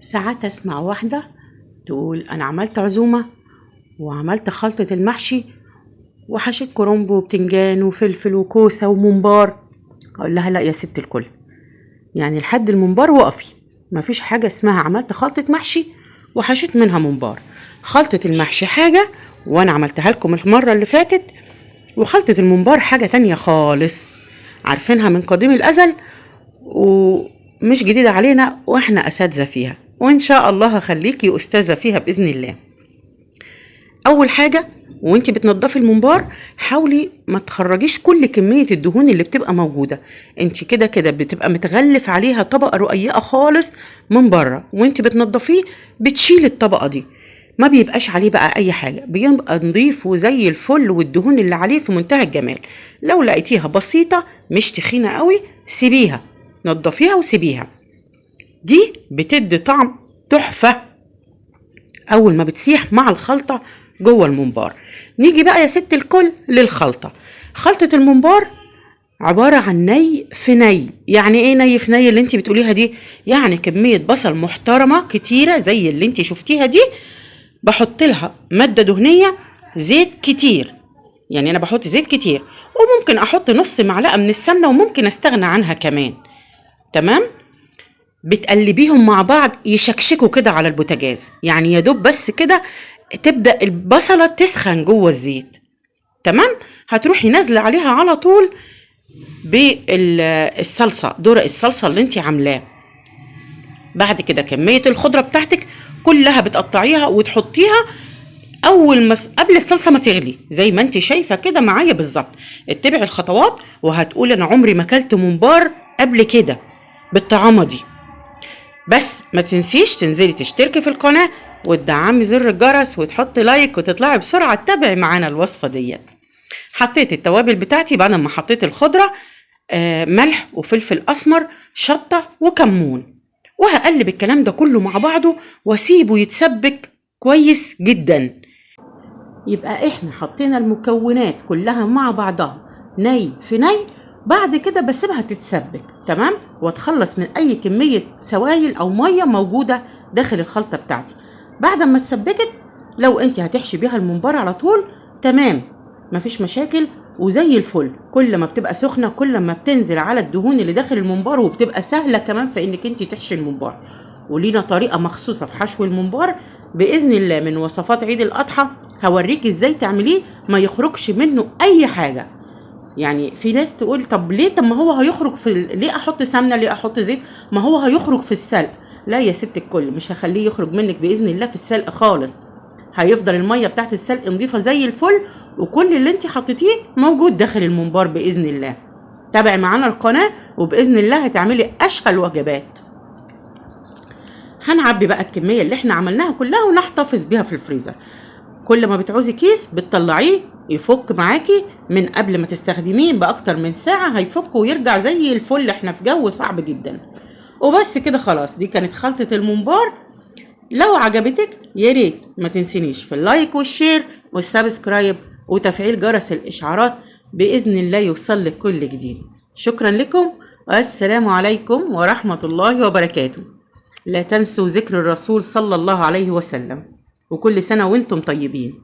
ساعات اسمع واحدة تقول انا عملت عزومة وعملت خلطة المحشي وحشيت كرنب وبتنجان وفلفل وكوسة وممبار. اقول لها لا يا ست الكل، يعني لحد الممبار وقفي. مفيش حاجة اسمها عملت خلطة محشي وحشيت منها ممبار. خلطة المحشي حاجة وانا عملتها لكم المرة اللي فاتت، وخلطة الممبار حاجة تانية خالص، عارفينها من قديم الازل ومش جديدة علينا، واحنا اساتذة فيها، وان شاء الله هخليكي استاذة فيها باذن الله. اول حاجة وانتي بتنضفي الممبار حاولي ما تخرجيش كل كمية الدهون اللي بتبقى موجودة. انتي كده كده بتبقى متغلف عليها طبقة رقيقة خالص من بره، وانتي بتنضفيه بتشيل الطبقة دي، ما بيبقاش عليه بقى اي حاجة، بيبقى نضيف وزي الفل، والدهون اللي عليه في منتهى الجمال. لو لقيتيها بسيطة مش تخينة قوي سيبيها، نضفيها وسيبيها، دي بتدي طعم تحفة اول ما بتسيح مع الخلطة جوه الممبار. نيجي بقى يا ست الكل للخلطة. خلطة الممبار عبارة عن ني في ني. يعني ايه ني في ني اللي انت بتقوليها دي؟ يعني كمية بصل محترمة كتيرة زي اللي انت شفتيها دي، بحط لها مادة دهنية، زيت كتير، يعني انا بحط زيت كتير، وممكن احط نص معلقة من السمنة وممكن استغنى عنها كمان. تمام؟ بتقلبيهم مع بعض يشكشكوا كده على البوتاجاز، يعني يا دوب بس كده تبدأ البصلة تسخن جوه الزيت. تمام؟ هتروحي نازلة عليها على طول بالصلصة، درق الصلصة اللي انت عاملاه. بعد كده كمية الخضرة بتاعتك كلها بتقطعيها وتحطيها اول ما قبل الصلصة ما تغلي، زي ما انت شايفة كده معايا بالظبط. اتبعي الخطوات وهتقول انا عمري ما اكلت ممبار قبل كده بالطعامة دي. بس ما تنسيش تنزلي تشتركي في القناة وتدعمي زر الجرس وتحطي لايك وتطلعي بسرعة تتابعي معانا الوصفة دي. حطيت التوابل بتاعتي بعد ما حطيت الخضرة، ملح وفلفل اسمر، شطة وكمون، وهقلب الكلام ده كله مع بعضه واسيبه يتسبك كويس جدا. يبقى احنا حطينا المكونات كلها مع بعضها ني في ني، بعد كده بسيبها تتسبك. تمام؟ واتخلص من اي كمية سوائل او مية موجودة داخل الخلطة بتاعتي. بعد ما اتسبكت، لو انت هتحشي بيها الممبار على طول تمام، مفيش مشاكل وزي الفل. كل ما بتبقى سخنة كل ما بتنزل على الدهون اللي داخل الممبار، وبتبقى سهلة كمان في انك انت تحشي الممبار. ولينا طريقة مخصوصة في حشو الممبار بإذن الله من وصفات عيد الأضحى، هوريك ازاي تعمليه ما يخرجش منه اي حاجة. يعني في ناس تقول طب ليه، طب ما هو هيخرج في ليه احط سمنة، ليه احط زيت، ما هو هيخرج في السلق. لا يا ست الكل، مش هخليه يخرج منك بإذن الله في السلق خالص. هيفضل المية بتاعت السلق نظيفة زي الفل، وكل اللي انت حطيتيه موجود داخل الممبار بإذن الله. تابعي معانا القناة وبإذن الله هتعملي أشهى الوجبات. هنعبي بقى الكمية اللي احنا عملناها كلها ونحتفظ بيها في الفريزر. كل ما بتعوزي كيس بتطلعيه يفك معاكي من قبل ما تستخدميه بأكتر من ساعة، هيفك ويرجع زي الفل. احنا في جو صعب جدا. وبس كده خلاص، دي كانت خلطة الممبار. لو عجبتك يا ريت ما تنسينيش في اللايك والشير والسبسكرايب وتفعيل جرس الإشعارات، بإذن الله يوصل لك كل جديد. شكرا لكم والسلام عليكم ورحمة الله وبركاته. لا تنسوا ذكر الرسول صلى الله عليه وسلم، وكل سنة وانتم طيبين.